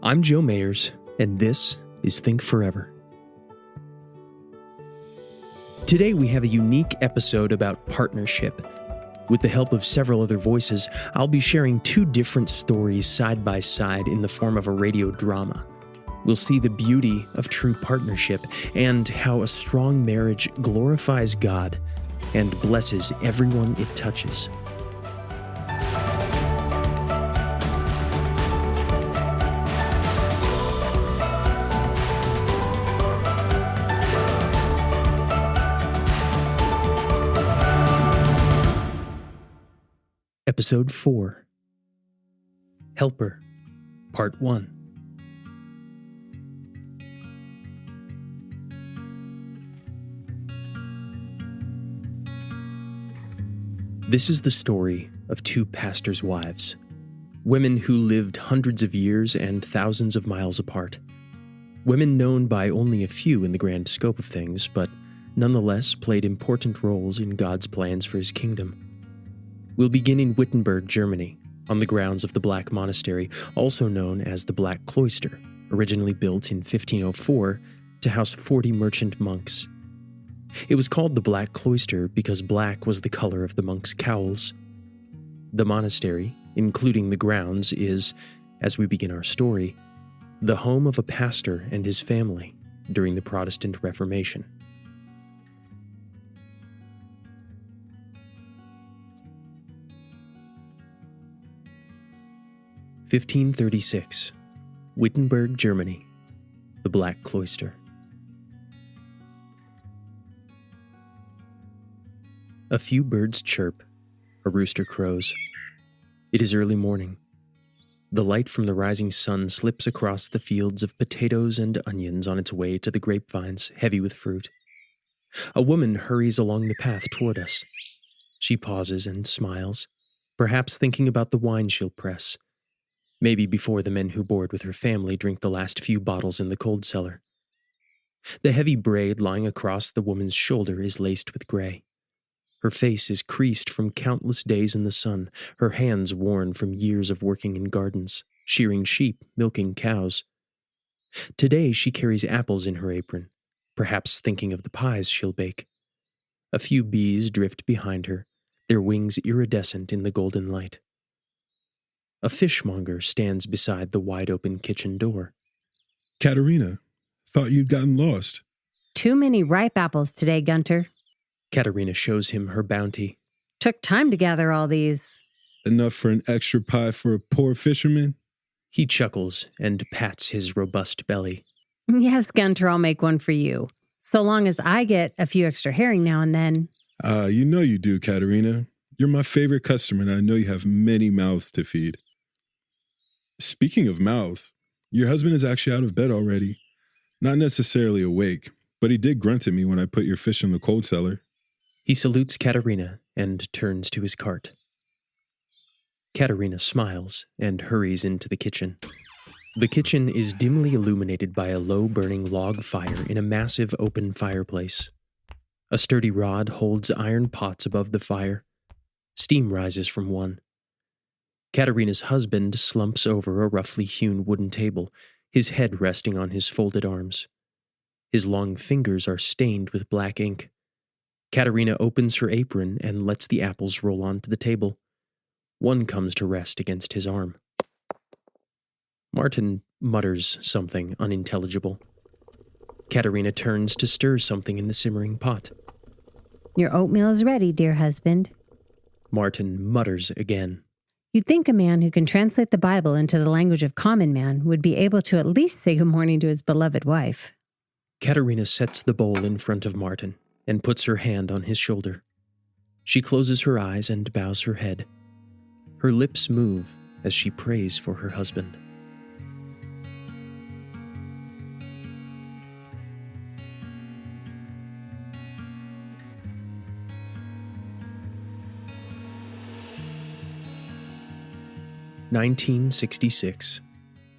I'm Joe Mayers, and this is Think Forever. Today we have a unique episode about partnership. With the help of several other voices, I'll be sharing two different stories side by side in the form of a radio drama. We'll see the beauty of true partnership and how a strong marriage glorifies God and blesses everyone it touches. Episode 4, Helper, Part 1. This is the story of two pastors' wives, women who lived hundreds of years and thousands of miles apart. Women known by only a few in the grand scope of things, but nonetheless played important roles in God's plans for his kingdom. We'll begin in Wittenberg, Germany, on the grounds of the Black Monastery, also known as the Black Cloister, originally built in 1504 to house 40 merchant monks. It was called the Black Cloister because black was the color of the monks' cowls. The monastery, including the grounds, is, as we begin our story, the home of a pastor and his family during the Protestant Reformation. (1536), Wittenberg, Germany, the Black Cloister. A few birds chirp, a rooster crows. It is early morning. The light from the rising sun slips across the fields of potatoes and onions on its way to the grapevines heavy with fruit. A woman hurries along the path toward us. She pauses and smiles, perhaps thinking about the wine she'll press. Maybe before the men who board with her family drink the last few bottles in the cold cellar. The heavy braid lying across the woman's shoulder is laced with gray. Her face is creased from countless days in the sun, her hands worn from years of working in gardens, shearing sheep, milking cows. Today she carries apples in her apron, perhaps thinking of the pies she'll bake. A few bees drift behind her, their wings iridescent in the golden light. A fishmonger stands beside the wide-open kitchen door. Katherina, thought you'd gotten lost. Too many ripe apples today, Gunter. Katherina shows him her bounty. Took time to gather all these. Enough for an extra pie for a poor fisherman? He chuckles and pats his robust belly. Yes, Gunter, I'll make one for you. So long as I get a few extra herring now and then. You know you do, Katherina. You're my favorite customer, and I know you have many mouths to feed. Speaking of mouths, your husband is actually out of bed already. Not necessarily awake, but he did grunt at me when I put your fish in the cold cellar. He salutes Katherina and turns to his cart. Katherina smiles and hurries into the kitchen. The kitchen is dimly illuminated by a low-burning log fire in a massive open fireplace. A sturdy rod holds iron pots above the fire. Steam rises from one. Katherina's husband slumps over a roughly hewn wooden table, his head resting on his folded arms. His long fingers are stained with black ink. Katherina opens her apron and lets the apples roll onto the table. One comes to rest against his arm. Martin mutters something unintelligible. Katherina turns to stir something in the simmering pot. Your oatmeal is ready, dear husband. Martin mutters again. You'd think a man who can translate the Bible into the language of common man would be able to at least say good morning to his beloved wife. Katherina sets the bowl in front of Martin and puts her hand on his shoulder. She closes her eyes and bows her head. Her lips move as she prays for her husband. (1966),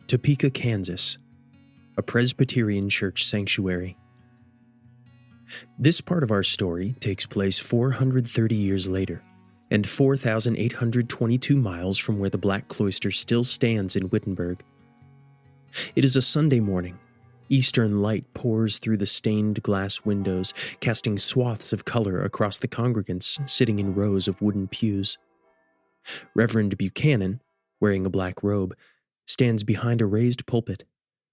Topeka, Kansas, a Presbyterian church sanctuary. This part of our story takes place 430 years later, and 4,822 miles from where the Black Cloister still stands in Wittenberg. It is a Sunday morning. Eastern light pours through the stained glass windows, casting swaths of color across the congregants sitting in rows of wooden pews. Reverend Buchanan, wearing a black robe, stands behind a raised pulpit,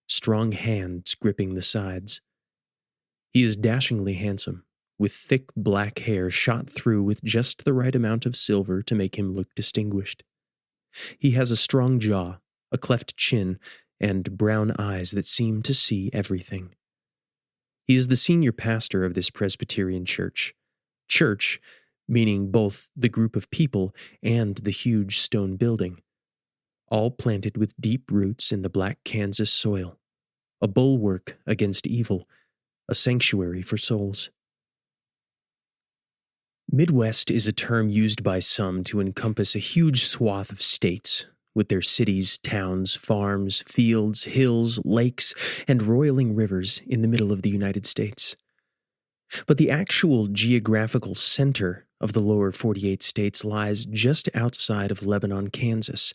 strong hands gripping the sides. He is dashingly handsome, with thick black hair shot through with just the right amount of silver to make him look distinguished. He has a strong jaw, a cleft chin, and brown eyes that seem to see everything. He is the senior pastor of this Presbyterian church. Church, meaning both the group of people and the huge stone building, all planted with deep roots in the black Kansas soil, a bulwark against evil, a sanctuary for souls. Midwest is a term used by some to encompass a huge swath of states, with their cities, towns, farms, fields, hills, lakes, and roiling rivers in the middle of the United States. But the actual geographical center of the lower 48 states lies just outside of Lebanon, Kansas,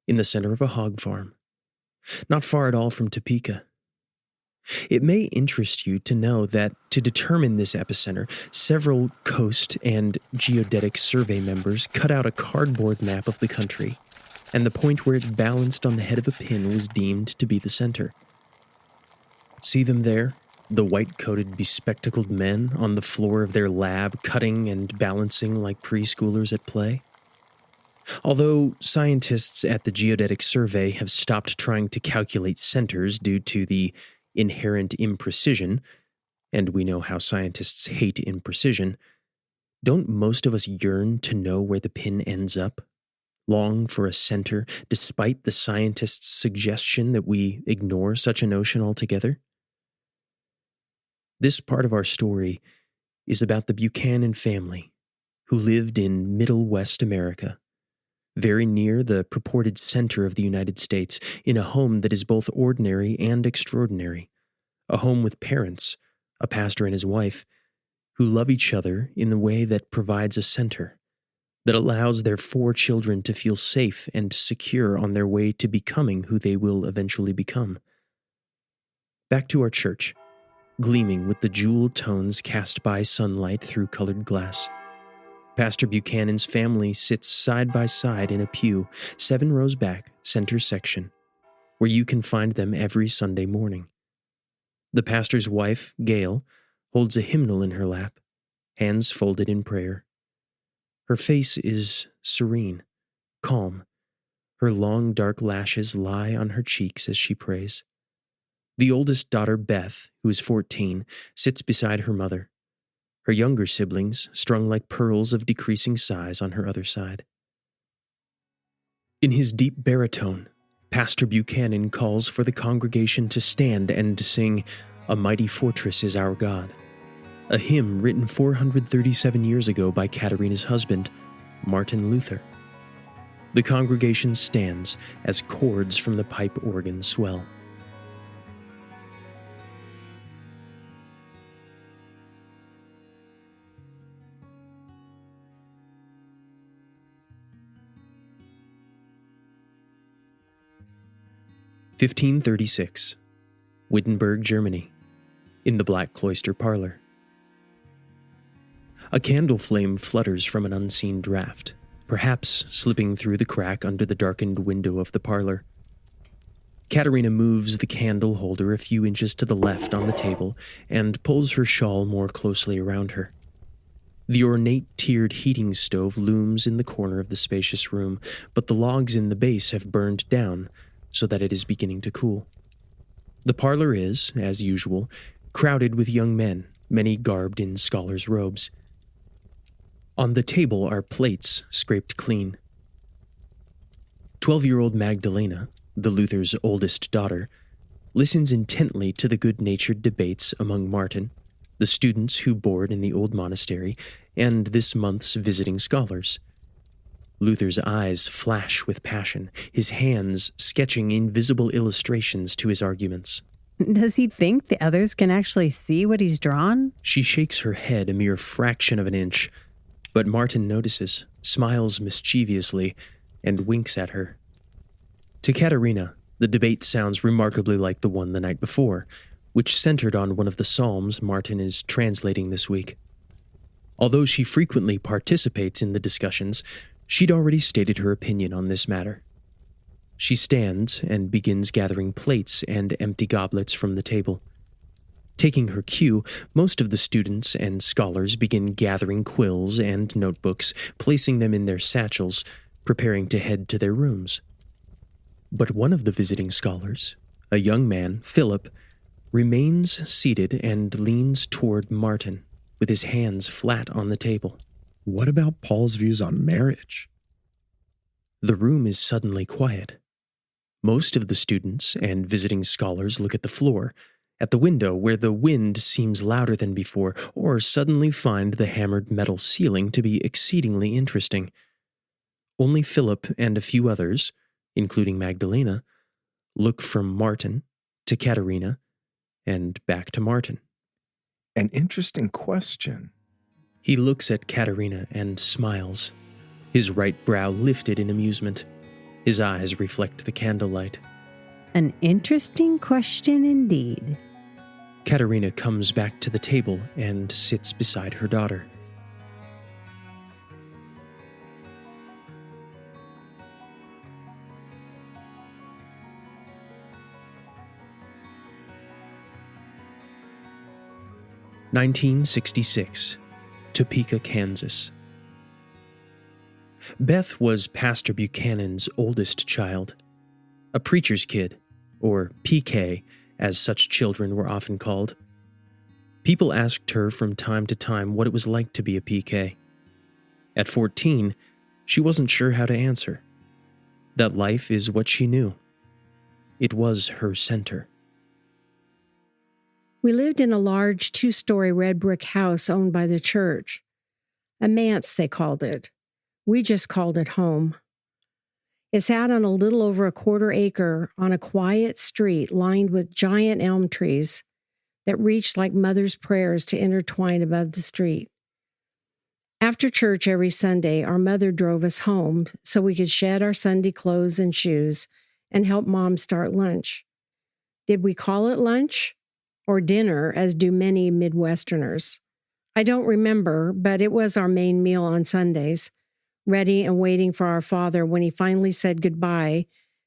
in the center of a hog farm, not far at all from Topeka. It may interest you to know that to determine this epicenter, several Coast and Geodetic Survey members cut out a cardboard map of the country, and the point where it balanced on the head of a pin was deemed to be the center. See them there, the white-coated, bespectacled men on the floor of their lab cutting and balancing like preschoolers at play? Although scientists at the Geodetic Survey have stopped trying to calculate centers due to the inherent imprecision, and we know how scientists hate imprecision, don't most of us yearn to know where the pin ends up? Long for a center, despite the scientists' suggestion that we ignore such a notion altogether? This part of our story is about the Buchanan family, who lived in Middle West America, very near the purported center of the United States, in a home that is both ordinary and extraordinary, a home with parents, a pastor and his wife, who love each other in the way that provides a center, that allows their 4 children to feel safe and secure on their way to becoming who they will eventually become. Back to our church, gleaming with the jewel tones cast by sunlight through colored glass. Pastor Buchanan's family sits side by side in a pew, 7 rows back, center section, where you can find them every Sunday morning. The pastor's wife, Gail, holds a hymnal in her lap, hands folded in prayer. Her face is serene, calm. Her long dark lashes lie on her cheeks as she prays. The oldest daughter, Beth, who is 14, sits beside her mother, her younger siblings strung like pearls of decreasing size on her other side. In his deep baritone, Pastor Buchanan calls for the congregation to stand and sing, "A Mighty Fortress is Our God," a hymn written 437 years ago by Katherina's husband, Martin Luther. The congregation stands as chords from the pipe organ swell. "1536, Wittenberg, Germany, in the Black Cloister Parlor. A candle flame flutters from an unseen draft, perhaps slipping through the crack under the darkened window of the parlor. Katherina moves the candle holder a few inches to the left on the table and pulls her shawl more closely around her. The ornate tiered heating stove looms in the corner of the spacious room, but the logs in the base have burned down so that it is beginning to cool. The parlor is, as usual, crowded with young men, many garbed in scholars' robes. On the table are plates scraped clean. 12-year-old Magdalena, the Luther's oldest daughter, listens intently to the good-natured debates among Martin, the students who board in the old monastery, and this month's visiting scholars. Luther's eyes flash with passion, his hands sketching invisible illustrations to his arguments. Does he think the others can actually see what he's drawn? She shakes her head a mere fraction of an inch, but Martin notices, smiles mischievously, and winks at her. To Katherina, The debate sounds remarkably like the one the night before, which centered on one of the psalms Martin is translating this week. Although she frequently participates in the discussions, she'd already stated her opinion on this matter. She stands and begins gathering plates and empty goblets from the table. Taking her cue, most of the students and scholars begin gathering quills and notebooks, placing them in their satchels, preparing to head to their rooms. But one of the visiting scholars, a young man, Philip, remains seated and leans toward Martin, with his hands flat on the table. What about Paul's views on marriage? The room is suddenly quiet. Most of the students and visiting scholars look at the floor, at the window where the wind seems louder than before, or suddenly find the hammered metal ceiling to be exceedingly interesting. Only Philip and a few others, including Magdalena, look from Martin to Katherina and back to Martin. An interesting question. He looks at Katherina and smiles, his right brow lifted in amusement. His eyes reflect the candlelight. An interesting question indeed. Katherina comes back to the table and sits beside her daughter. (1966), Topeka, Kansas. Beth was Pastor Buchanan's oldest child, a preacher's kid, or PK, as such children were often called. People asked her from time to time what it was like to be a PK. At 14, she wasn't sure how to answer. That life is what she knew. It was her center. We lived in a large 2-story red brick house owned by the church. A manse, they called it. We just called it home. It sat on a little over a quarter acre on a quiet street lined with giant elm trees that reached like mother's prayers to intertwine above the street. After church every Sunday, our mother drove us home so we could shed our Sunday clothes and shoes and help Mom start lunch. Did we call it lunch? Or dinner, as do many Midwesterners? I don't remember, but it was our main meal on Sundays, ready and waiting for our father when he finally said goodbye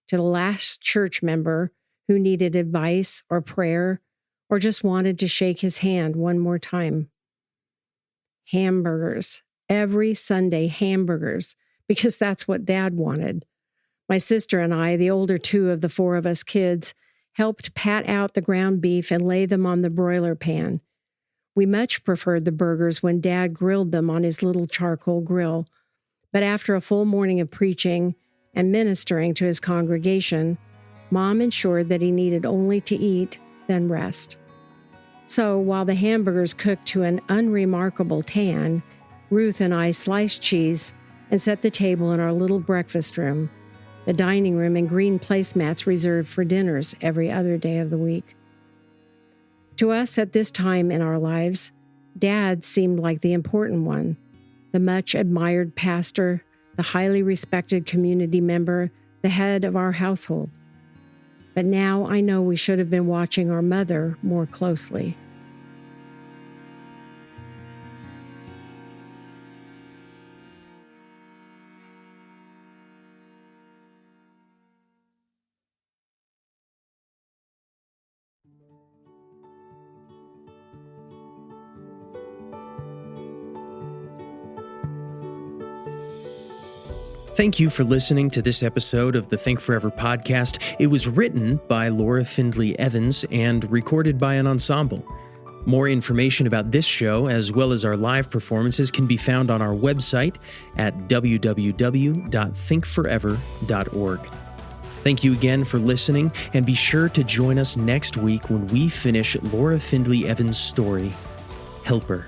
to the last church member who needed advice or prayer or just wanted to shake his hand one more time. Hamburgers. Every Sunday, hamburgers, because that's what Dad wanted. My sister and I, the older 2 of the 4 of us kids, helped pat out the ground beef and lay them on the broiler pan. We much preferred the burgers when Dad grilled them on his little charcoal grill. But after a full morning of preaching and ministering to his congregation, Mom ensured that he needed only to eat, then rest. So while the hamburgers cooked to an unremarkable tan, Ruth and I sliced cheese and set the table in our little breakfast room, the dining room and green placemats reserved for dinners every other day of the week. To us at this time in our lives, Dad seemed like the important one, the much admired pastor, the highly respected community member, the head of our household. But now I know we should have been watching our mother more closely. Thank you for listening to this episode of the Think Forever podcast. It was written by Laura Findley Evans and recorded by an ensemble. More information about this show, as well as our live performances, can be found on our website at www.thinkforever.org. Thank you again for listening, and be sure to join us next week when we finish Laura Findley Evans' story, Helper.